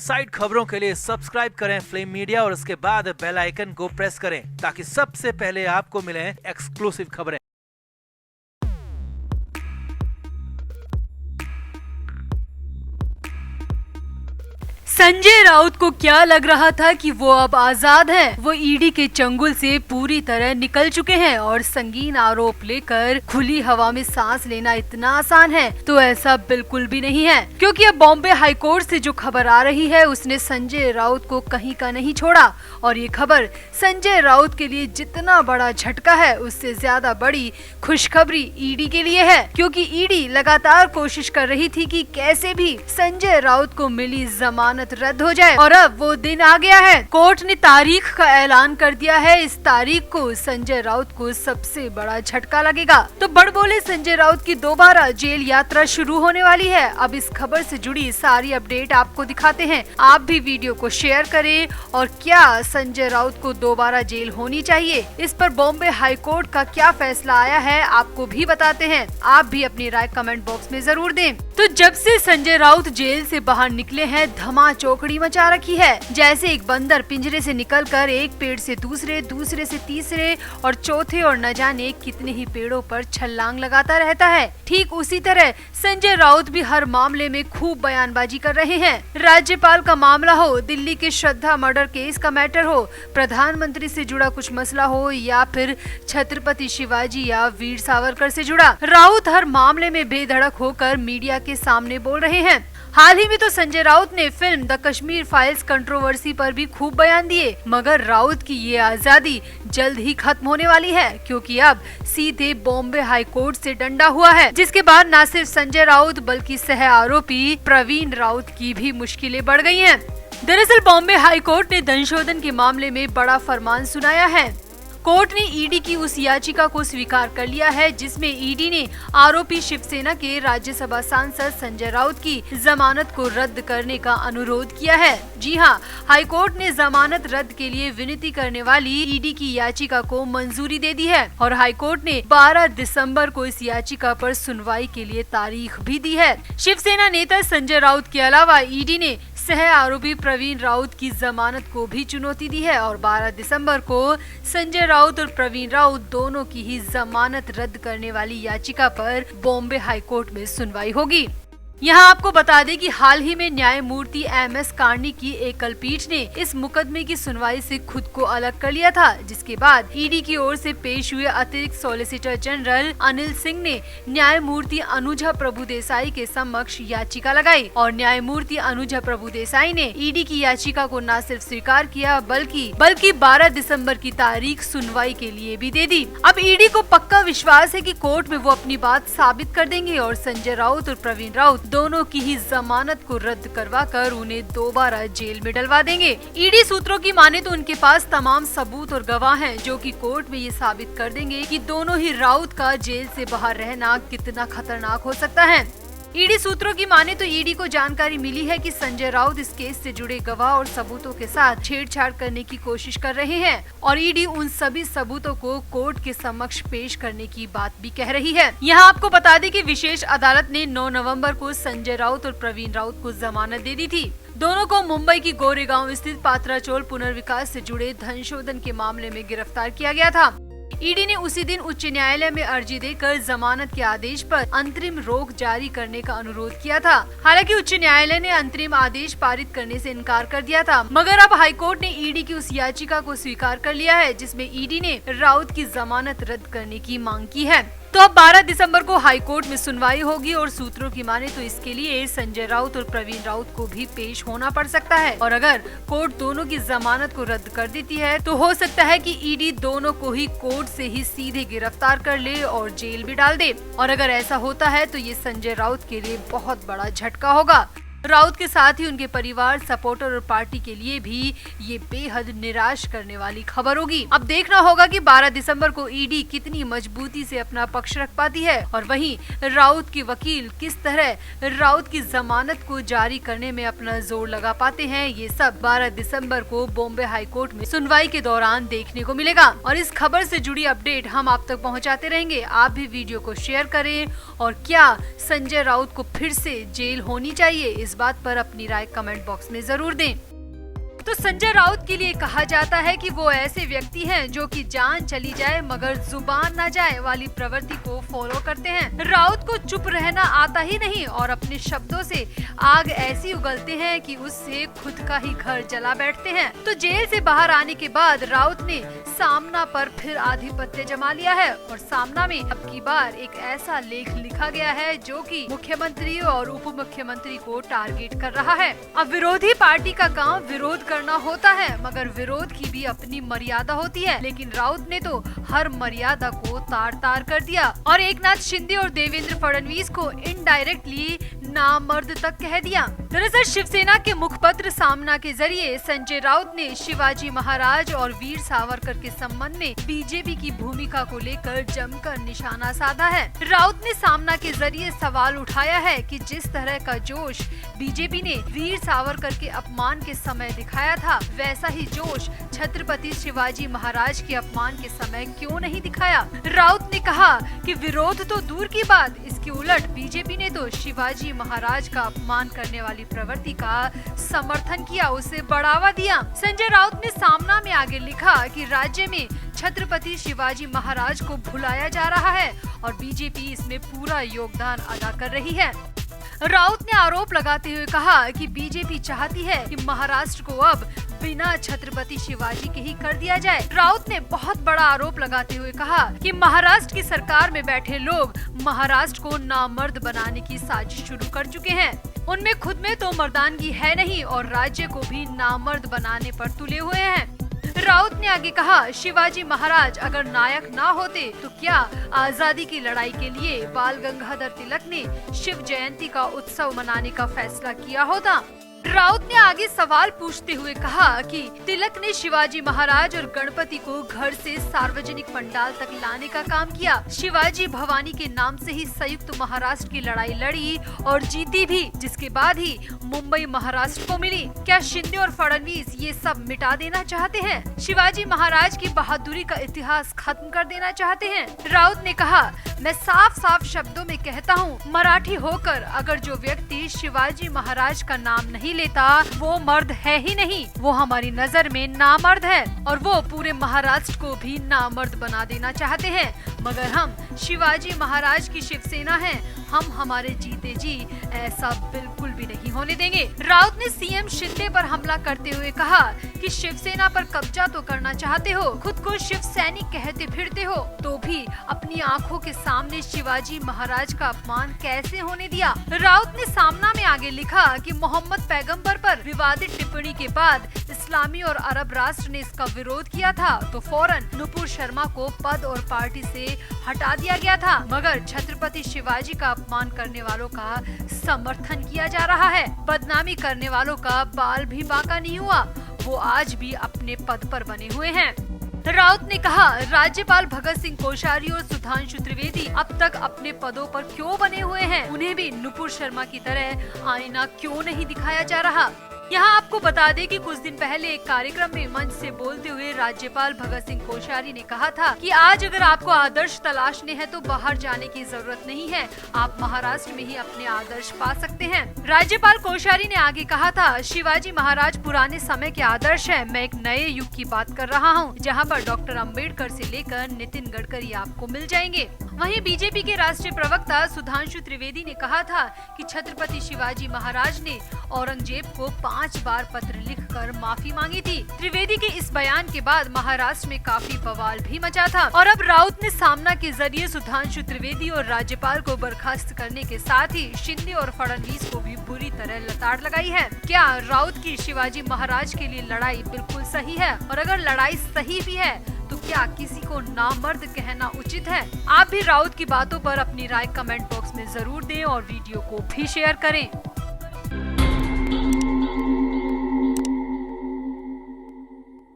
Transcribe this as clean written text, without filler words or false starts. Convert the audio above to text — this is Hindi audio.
साइड खबरों के लिए सब्सक्राइब करें फ्लेम मीडिया और उसके बाद बेल आइकन को प्रेस करें ताकि सबसे पहले आपको मिले एक्सक्लूसिव खबरें। संजय राउत को क्या लग रहा था कि वो अब आजाद हैं? वो ईडी के चंगुल से पूरी तरह निकल चुके हैं और संगीन आरोप लेकर खुली हवा में सांस लेना इतना आसान है? तो ऐसा बिल्कुल भी नहीं है, क्योंकि अब बॉम्बे हाईकोर्ट से जो खबर आ रही है उसने संजय राउत को कहीं का नहीं छोड़ा। और ये खबर संजय राउत के लिए जितना बड़ा झटका है उससे ज्यादा बड़ी खुशखबरी ईडी के लिए है, क्योंकि ईडी लगातार कोशिश कर रही थी कि कैसे भी संजय राउत को मिली जमानत रद्द हो जाए और अब वो दिन आ गया है। कोर्ट ने तारीख का ऐलान कर दिया है। इस तारीख को संजय राउत को सबसे बड़ा झटका लगेगा। तो बड़बोले संजय राउत की दोबारा जेल यात्रा शुरू होने वाली है। अब इस खबर से जुड़ी सारी अपडेट आपको दिखाते हैं। आप भी वीडियो को शेयर करें और क्या संजय राउत को दोबारा जेल होनी चाहिए, इस पर बॉम्बे हाई कोर्ट का क्या फैसला आया है आपको भी बताते हैं। आप भी अपनी राय कमेंट बॉक्स में जरूर दें। तो जब से संजय राउत जेल से बाहर निकले हैं धमा चौकड़ी मचा रखी है। जैसे एक बंदर पिंजरे से निकलकर एक पेड़ से दूसरे, दूसरे से तीसरे और चौथे और न जाने कितने ही पेड़ों पर छलांग लगाता रहता है, ठीक उसी तरह संजय राउत भी हर मामले में खूब बयानबाजी कर रहे हैं। राज्यपाल का मामला हो, दिल्ली के श्रद्धा मर्डर केस का मैटर हो, प्रधानमंत्री से जुड़ा कुछ मसला हो या फिर छत्रपति शिवाजी या वीर सावरकर से जुड़ा, राउत हर मामले में बेधड़क होकर मीडिया के सामने बोल रहे हैं। हाल ही में तो संजय राउत ने film the Kashmir files controversy पर भी खूब बयान दिए, मगर राउत की ये आजादी जल्द ही खत्म होने वाली है, क्योंकि अब सीधे बॉम्बे हाई कोर्ट से डंडा हुआ है, जिसके बाद न सिर्फ संजय राउत बल्कि सह आरोपी प्रवीण राउत की भी मुश्किलें बढ़ गई हैं। दरअसल बॉम्बे हाई कोर्ट ने धनशोधन के मामले में बड़ा फरमान सुनाया है। कोर्ट ने ईडी की उस याचिका को स्वीकार कर लिया है जिसमें ईडी ने आरोपी शिवसेना के राज्यसभा सांसद संजय राउत की जमानत को रद्द करने का अनुरोध किया है। जी हां, हाईकोर्ट ने जमानत रद्द के लिए विनती करने वाली ईडी की याचिका को मंजूरी दे दी है और हाईकोर्ट ने 12 दिसंबर को इस याचिका पर सुनवाई के लिए तारीख भी दी है। शिवसेना नेता संजय राउत के अलावा ईडी ने सह आरोपी प्रवीण राउत की जमानत को भी चुनौती दी है और 12 दिसंबर को संजय राउत और प्रवीण राउत दोनों की ही जमानत रद्द करने वाली याचिका पर बॉम्बे हाईकोर्ट में सुनवाई होगी। यहाँ आपको बता दें कि हाल ही में न्यायमूर्ति MS कार्नी की एकल पीठ ने इस मुकदमे की सुनवाई से खुद को अलग कर लिया था, जिसके बाद ईडी की ओर से पेश हुए अतिरिक्त सॉलिसिटर जनरल अनिल सिंह ने न्यायमूर्ति अनुजा प्रभुदेसाई के समक्ष याचिका लगाई और न्यायमूर्ति अनुजा प्रभुदेसाई ने ईडी की याचिका को न सिर्फ स्वीकार किया बल्कि 12 दिसंबर की तारीख सुनवाई के लिए भी दे दी। अब ईडी को पक्का विश्वास है कि कोर्ट में वो अपनी बात साबित कर देंगे और संजय राउत और प्रवीण राउत दोनों की ही जमानत को रद्द करवाकर उन्हें दोबारा जेल में डलवा देंगे। ईडी सूत्रों की माने तो उनके पास तमाम सबूत और गवाह हैं जो कि कोर्ट में ये साबित कर देंगे कि दोनों ही राउत का जेल से बाहर रहना कितना खतरनाक हो सकता है। ईडी सूत्रों की माने तो ईडी को जानकारी मिली है कि संजय राउत इस केस से जुड़े गवाह और सबूतों के साथ छेड़छाड़ करने की कोशिश कर रहे हैं और ईडी उन सभी सबूतों को कोर्ट के समक्ष पेश करने की बात भी कह रही है। यहाँ आपको बता दें कि विशेष अदालत ने 9 नवंबर को संजय राउत और प्रवीण राउत को जमानत दे दी थी। दोनों को मुंबई की गोरेगांव स्थित पात्राचौल पुनर्विकास से जुड़े धनशोधन के मामले में गिरफ्तार किया गया था। ईडी ने उसी दिन उच्च न्यायालय में अर्जी देकर जमानत के आदेश पर अंतरिम रोक जारी करने का अनुरोध किया था। हालांकि उच्च न्यायालय ने अंतरिम आदेश पारित करने से इनकार कर दिया था, मगर अब हाईकोर्ट ने ईडी की उस याचिका को स्वीकार कर लिया है जिसमें ईडी ने राउत की जमानत रद्द करने की मांग की है। तो अब 12 दिसंबर को हाईकोर्ट में सुनवाई होगी और सूत्रों की माने तो इसके लिए संजय राउत और प्रवीण राउत को भी पेश होना पड़ सकता है और अगर कोर्ट दोनों की जमानत को रद्द कर देती है तो हो सकता है कि ईडी दोनों को ही कोर्ट से ही सीधे गिरफ्तार कर ले और जेल भी डाल दे और अगर ऐसा होता है तो ये संजय राउत के लिए बहुत बड़ा झटका होगा। राउत के साथ ही उनके परिवार, सपोर्टर और पार्टी के लिए भी ये बेहद निराश करने वाली खबर होगी। अब देखना होगा कि 12 दिसंबर को ईडी कितनी मजबूती से अपना पक्ष रख पाती है और वहीं राउत के वकील किस तरह राउत की जमानत को जारी करने में अपना जोर लगा पाते हैं। ये सब 12 दिसंबर को बॉम्बे हाई कोर्ट में सुनवाई के दौरान देखने को मिलेगा और इस खबर से जुड़ी अपडेट हम आप तक पहुँचाते रहेंगे। आप भी वीडियो को शेयर करें और क्या संजय राउत को फिर से जेल होनी चाहिए, इस इस बात पर अपनी राय कमेंट बॉक्स में जरूर दें। तो संजय राउत के लिए कहा जाता है कि वो ऐसे व्यक्ति हैं जो कि जान चली जाए मगर जुबान ना जाए वाली प्रवृत्ति को फॉलो करते हैं। राउत को चुप रहना आता ही नहीं और अपने शब्दों से आग ऐसी उगलते हैं कि उससे खुद का ही घर जला बैठते हैं। तो जेल से बाहर आने के बाद राउत ने सामना पर फिर आधिपत्य जमा लिया है और सामना में अब की बार एक ऐसा लेख लिखा गया है जो कि मुख्यमंत्री और उप मुख्यमंत्री को टारगेट कर रहा है। अब विरोधी पार्टी का काम विरोध करना होता है मगर विरोध की भी अपनी मर्यादा होती है, लेकिन राउत ने तो हर मर्यादा को तार तार कर दिया और एकनाथ शिंदे और देवेंद्र फडणवीस को इनडायरेक्टली नामर्द तक कह दिया। दरअसल शिवसेना के मुखपत्र सामना के जरिए संजय राउत ने शिवाजी महाराज और वीर सावरकर के संबंध में बीजेपी की भूमिका को लेकर जमकर निशाना साधा है। राउत ने सामना के जरिए सवाल उठाया है कि जिस तरह का जोश बीजेपी ने वीर सावरकर के अपमान के समय दिखाया था, वैसा ही जोश छत्रपति शिवाजी महाराज के अपमान के समय क्यों नहीं दिखाया। राउत ने कहा कि विरोध तो दूर की बात, इसके उलट बीजेपी ने तो शिवाजी महाराज का अपमान करने वाली प्रवृत्ति का समर्थन किया, उसे बढ़ावा दिया। संजय राउत ने सामना में आगे लिखा कि राज्य में छत्रपति शिवाजी महाराज को भुलाया जा रहा है और बीजेपी इसमें पूरा योगदान अदा कर रही है। राउत ने आरोप लगाते हुए कहा कि बीजेपी चाहती है कि महाराष्ट्र को अब बिना छत्रपति शिवाजी के ही कर दिया जाए। राउत ने बहुत बड़ा आरोप लगाते हुए कहा कि महाराष्ट्र की सरकार में बैठे लोग महाराष्ट्र को नामर्द बनाने की साजिश शुरू कर चुके हैं। उनमें खुद में तो मर्दानगी है नहीं और राज्य को भी नामर्द बनाने पर तुले हुए हैं। राउत ने आगे कहा, शिवाजी महाराज अगर नायक ना होते तो क्या आजादी की लड़ाई के लिए बाल गंगाधर तिलक ने शिव जयंती का उत्सव मनाने का फैसला किया होता। राउत ने आगे सवाल पूछते हुए कहा कि तिलक ने शिवाजी महाराज और गणपति को घर से सार्वजनिक पंडाल तक लाने का काम किया। शिवाजी भवानी के नाम से ही संयुक्त महाराष्ट्र की लड़ाई लड़ी और जीती भी, जिसके बाद ही मुंबई महाराष्ट्र को मिली। क्या शिंदे और फडणवीस ये सब मिटा देना चाहते हैं? शिवाजी महाराज की बहादुरी का इतिहास खत्म कर देना चाहते हैं? राउत ने कहा, मैं साफ साफ शब्दों में कहता हूँ, मराठी होकर अगर जो व्यक्ति शिवाजी महाराज का नाम नहीं लेता वो मर्द है ही नहीं, वो हमारी नजर में नामर्द है और वो पूरे महाराष्ट्र को भी नामर्द बना देना चाहते हैं। मगर हम शिवाजी महाराज की शिवसेना हैं, हम हमारे जीते जी ऐसा बिल्कुल भी नहीं होने देंगे। राउत ने सीएम शिंदे पर हमला करते हुए कहा कि शिवसेना पर कब्जा तो करना चाहते हो, खुद को शिव सैनिक कहते फिरते हो, तो भी अपनी आंखों के सामने शिवाजी महाराज का अपमान कैसे होने दिया। राउत ने सामना में आगे लिखा कि मोहम्मद पैगंबर पर विवादित टिप्पणी के बाद इस्लामी और अरब राष्ट्र ने इसका विरोध किया था तो फौरन नुपुर शर्मा को पद और पार्टी से हटा दिया गया था, मगर छत्रपति शिवाजी का अपमान करने वालों का समर्थन किया जा रहा है। बदनामी करने वालों का बाल भी बांका नहीं हुआ, वो आज भी अपने पद पर बने हुए हैं। राउत ने कहा, राज्यपाल भगत सिंह कोश्यारी और सुधांशु त्रिवेदी अब तक अपने पदों पर क्यों बने हुए हैं? उन्हें भी नुपुर शर्मा की तरह आईना क्यों नहीं दिखाया जा रहा? यहाँ आपको बता दें कि कुछ दिन पहले एक कार्यक्रम में मंच से बोलते हुए राज्यपाल भगत सिंह कोश्यारी ने कहा था कि आज अगर आपको आदर्श तलाशने हैं तो बाहर जाने की जरूरत नहीं है, आप महाराष्ट्र में ही अपने आदर्श पा सकते हैं। राज्यपाल कोश्यारी ने आगे कहा था, शिवाजी महाराज पुराने समय के आदर्श है, मैं एक नए युग की बात कर रहा हूँ जहाँ पर डॉक्टर अम्बेडकर से लेकर नितिन गडकरी आपको मिल जाएंगे। वहीं बीजेपी के राष्ट्रीय प्रवक्ता सुधांशु त्रिवेदी ने कहा था कि छत्रपति शिवाजी महाराज ने औरंगजेब को 5 बार पत्र लिखकर माफी मांगी थी। त्रिवेदी के इस बयान के बाद महाराष्ट्र में काफी बवाल भी मचा था और अब राउत ने सामना के जरिए सुधांशु त्रिवेदी और राज्यपाल को बर्खास्त करने के साथ ही शिंदे और फडणवीस को भी बुरी तरह लताड़ लगाई है। क्या राउत की शिवाजी महाराज के लिए लड़ाई बिल्कुल सही है? और अगर लड़ाई सही भी है तो क्या किसी को नामर्द कहना उचित है? आप भी राउत की बातों पर अपनी राय कमेंट बॉक्स में जरूर दें और वीडियो को भी शेयर करें।